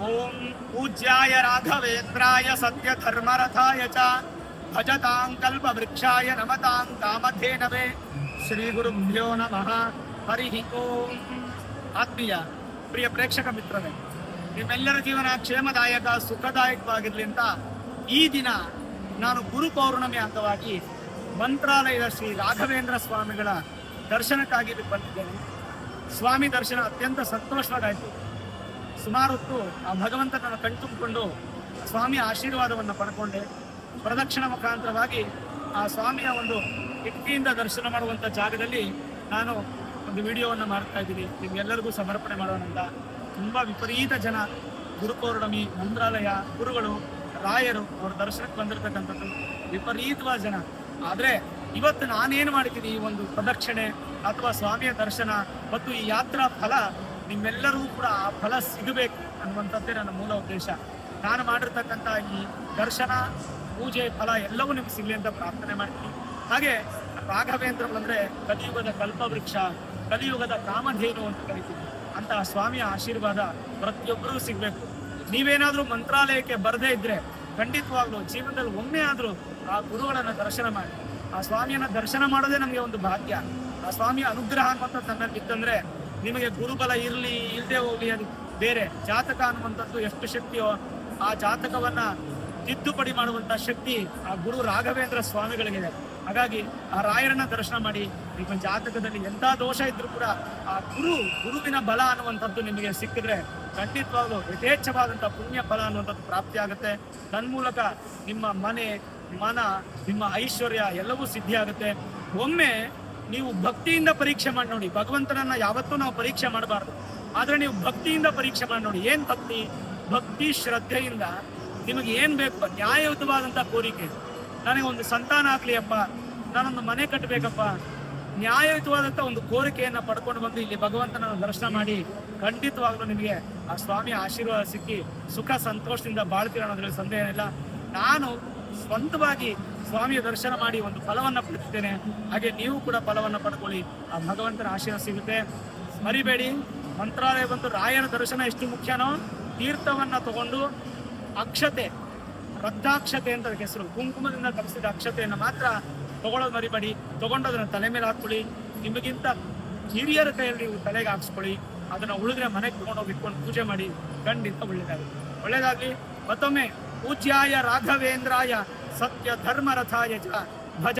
ಓಂ ಪೂಜ್ಯಾಯ ರಾಘವೇಂದ್ರಾಯ ಸತ್ಯ ಧರ್ಮರಥಾಯ ಚ ಭಜತಾಂ ಕಲ್ಪವೃಕ್ಷಾಯ ನಮತಾಂ ಕಾಮಧೇನವೇ ಶ್ರೀ ಗುರುಭ್ಯೋ ನಮಃ ಹರಿ ಓಂ. ಆತ್ಮೀಯ ಪ್ರಿಯ ಪ್ರೇಕ್ಷಕ ಮಿತ್ರರೇ, ನಿಮ್ಮೆಲ್ಲರ ಜೀವನ ಕ್ಷೇಮದಾಯಕ ಸುಖದಾಯಕವಾಗಿರಲಿ ಅಂತ ಈ ದಿನ ನಾನು ಗುರು ಪೌರ್ಣಮಿ ಅಂಗವಾಗಿ ಮಂತ್ರಾಲಯದ ಶ್ರೀ ರಾಘವೇಂದ್ರ ಸ್ವಾಮಿಗಳ ದರ್ಶನಕ್ಕಾಗಿ ಬಂದಿದ್ದೇನೆ. ಸ್ವಾಮಿ ದರ್ಶನ ಅತ್ಯಂತ ಸಂತೋಷವಾಗಾಯಿತು. ಸುಮಾರು ಹೊತ್ತು ಆ ಭಗವಂತನನ್ನು ಕಣ್ತುಂಬಿಕೊಂಡು ಸ್ವಾಮಿಯ ಆಶೀರ್ವಾದವನ್ನು ಪಡ್ಕೊಂಡೆ. ಪ್ರದಕ್ಷಿಣ ಮುಖಾಂತರವಾಗಿ ಆ ಸ್ವಾಮಿಯ ಒಂದು ಕಿಟಕಿಯಿಂದ ದರ್ಶನ ಮಾಡುವಂಥ ಜಾಗದಲ್ಲಿ ನಾನು ಒಂದು ವಿಡಿಯೋವನ್ನು ಮಾಡ್ತಾ ಇದ್ದೀನಿ, ನಿಮ್ಗೆಲ್ಲರಿಗೂ ಸಮರ್ಪಣೆ ಮಾಡೋಣ ಅಂತ. ತುಂಬ ವಿಪರೀತ ಜನ ಗುರುಪೌರ್ಣಮಿ, ಮಂತ್ರಾಲಯ, ಗುರುಗಳು, ರಾಯರು ಅವ್ರ ದರ್ಶನಕ್ಕೆ ಬಂದಿರತಕ್ಕಂಥದ್ದು ವಿಪರೀತವಾದ ಜನ. ಆದರೆ ಇವತ್ತು ನಾನೇನು ಮಾಡಿದ್ದೀನಿ, ಈ ಒಂದು ಪ್ರದಕ್ಷಿಣೆ ಅಥವಾ ಸ್ವಾಮಿಯ ದರ್ಶನ ಮತ್ತು ಈ ಯಾತ್ರಾ ಫಲ ನಿಮ್ಮೆಲ್ಲರೂ ಕೂಡ ಆ ಫಲ ಸಿಗಬೇಕು ಅನ್ನುವಂಥದ್ದೇ ನನ್ನ ಮೂಲ ಉದ್ದೇಶ. ನಾನು ಮಾಡಿರ್ತಕ್ಕಂಥ ಈ ದರ್ಶನ, ಪೂಜೆ, ಫಲ ಎಲ್ಲವೂ ನಿಮ್ಗೆ ಸಿಗಲಿ ಅಂತ ಪ್ರಾರ್ಥನೆ ಮಾಡ್ತೀನಿ. ಹಾಗೆ ರಾಘವೇಂದ್ರ ಅಂದರೆ ಕಲಿಯುಗದ ಕಲ್ಪವೃಕ್ಷ, ಕಲಿಯುಗದ ಕಾಮಧೇನು ಅಂತ ಕರಿತೀವಿ. ಅಂತಹ ಸ್ವಾಮಿಯ ಆಶೀರ್ವಾದ ಪ್ರತಿಯೊಬ್ಬರೂ ಸಿಗಬೇಕು. ನೀವೇನಾದರೂ ಮಂತ್ರಾಲಯಕ್ಕೆ ಬರದೇ ಇದ್ರೆ ಖಂಡಿತವಾಗ್ಲೂ ಜೀವನದಲ್ಲಿ ಒಮ್ಮೆ ಆದರೂ ಆ ಗುರುಗಳನ್ನು ದರ್ಶನ ಮಾಡಿ. ಆ ಸ್ವಾಮಿಯನ್ನ ದರ್ಶನ ಮಾಡೋದೇ ನಮಗೆ ಒಂದು ಭಾಗ್ಯ. ಆ ಸ್ವಾಮಿಯ ಅನುಗ್ರಹ ಅನ್ನುವಂಥದ್ದು ನಮ್ಮಲ್ಲಿ ಇತ್ತಂದ್ರೆ ನಿಮಗೆ ಗುರುಬಲ ಇರಲಿ ಇಲ್ಲದೆ ಹೋಗ್ಲಿ, ಅದು ಬೇರೆ. ಜಾತಕ ಅನ್ನುವಂಥದ್ದು ಎಷ್ಟು ಶಕ್ತಿಯೋ ಆ ಜಾತಕವನ್ನ ತಿದ್ದುಪಡಿ ಮಾಡುವಂಥ ಶಕ್ತಿ ಆ ಗುರು ರಾಘವೇಂದ್ರ ಸ್ವಾಮಿಗಳಿಗಿದೆ. ಹಾಗಾಗಿ ಆ ರಾಯರನ್ನ ದರ್ಶನ ಮಾಡಿ. ನಿಮ್ಮ ಜಾತಕದಲ್ಲಿ ಎಂಥ ದೋಷ ಇದ್ರೂ ಕೂಡ ಆ ಗುರುವಿನ ಬಲ ಅನ್ನುವಂಥದ್ದು ನಿಮಗೆ ಸಿಕ್ಕಿದ್ರೆ ಖಂಡಿತವಾಗ್ಲೂ ಯಥೇಚ್ಛವಾದಂಥ ಪುಣ್ಯ ಫಲ ಅನ್ನುವಂಥದ್ದು ಪ್ರಾಪ್ತಿ ಆಗುತ್ತೆ. ತನ್ಮೂಲಕ ನಿಮ್ಮ ಮನೆ, ಮನ, ನಿಮ್ಮ ಐಶ್ವರ್ಯ ಎಲ್ಲವೂ ಸಿದ್ಧಿ ಆಗುತ್ತೆ. ಒಮ್ಮೆ ನೀವು ಭಕ್ತಿಯಿಂದ ಪರೀಕ್ಷೆ ಮಾಡಿ ನೋಡಿ. ಭಗವಂತನನ್ನ ಯಾವತ್ತೂ ನಾವು ಪರೀಕ್ಷೆ ಮಾಡಬಾರ್ದು, ಆದ್ರೆ ನೀವು ಭಕ್ತಿಯಿಂದ ಪರೀಕ್ಷೆ ಮಾಡಿ ನೋಡಿ. ಏನ್ ಭಕ್ತಿ ಶ್ರದ್ಧೆಯಿಂದ ನಿಮಗೆ ಏನ್ ಬೇಕು, ನ್ಯಾಯಯುತವಾದಂಥ ಕೋರಿಕೆ. ನನಗೆ ಒಂದು ಸಂತಾನ ಆಗ್ಲಿ ಅಪ್ಪ, ನಾನೊಂದು ಮನೆ ಕಟ್ಟಬೇಕಪ್ಪ, ನ್ಯಾಯಯುತವಾದಂಥ ಒಂದು ಕೋರಿಕೆಯನ್ನ ಪಡ್ಕೊಂಡು ಬಂದು ಇಲ್ಲಿ ಭಗವಂತನ ದರ್ಶನ ಮಾಡಿ ಖಂಡಿತವಾಗ್ಲೂ ನಿಮಗೆ ಆ ಸ್ವಾಮಿಯ ಆಶೀರ್ವಾದ ಸಿಕ್ಕಿ ಸುಖ ಸಂತೋಷದಿಂದ ಬಾಳ್ತೀರ ಅನ್ನೋದ್ರಲ್ಲಿ ಸಂದೇಹ ಇಲ್ಲ. ನಾನು ಸ್ವಂತವಾಗಿ ಸ್ವಾಮಿಯ ದರ್ಶನ ಮಾಡಿ ಒಂದು ಫಲವನ್ನು ಪಡೆದಿದ್ದೇನೆ. ಹಾಗೆ ನೀವು ಕೂಡ ಫಲವನ್ನು ಪಡ್ಕೊಳ್ಳಿ, ಆ ಭಗವಂತನ ಆಶೀರ್ವಾದ ಸಿಗುತ್ತೆ. ಮರಿಬೇಡಿ, ಮಂತ್ರಾಲಯ ಬಂದು ರಾಯನ ದರ್ಶನ ಎಷ್ಟು ಮುಖ್ಯನೋ, ತೀರ್ಥವನ್ನ ತಗೊಂಡು ಅಕ್ಷತೆ, ರಕ್ತಾಕ್ಷತೆ ಅಂತ ಅದಕ್ಕೆ ಹೆಸರು, ಕುಂಕುಮದಿಂದ ಕಲಿಸಿದ ಅಕ್ಷತೆಯನ್ನು ಮಾತ್ರ ತಗೊಳ್ಳೋದು ಮರಿಬೇಡಿ. ತಗೊಂಡೋದನ್ನ ತಲೆ ಮೇಲೆ ಹಾಕ್ಕೊಳ್ಳಿ. ನಿಮಗಿಂತ ಹಿರಿಯರ ಕೈಯಲ್ಲಿ ನೀವು ತಲೆಗೆ ಹಾಕ್ಸ್ಕೊಳ್ಳಿ. ಅದನ್ನ ಉಳಿದ್ರೆ ಮನೆಗೆ ತಗೊಂಡೋಗಿ ಇಟ್ಕೊಂಡು ಪೂಜೆ ಮಾಡಿ. ಖಂಡಿತ ಒಳ್ಳೇದಾಗಲಿ. ಮತ್ತೊಮ್ಮೆ ಪೂಜ್ಯಾಯ ರಾಘವೇಂದ್ರಾಯ ಸತ್ಯ ಧರ್ಮರಥಾಯ ಚ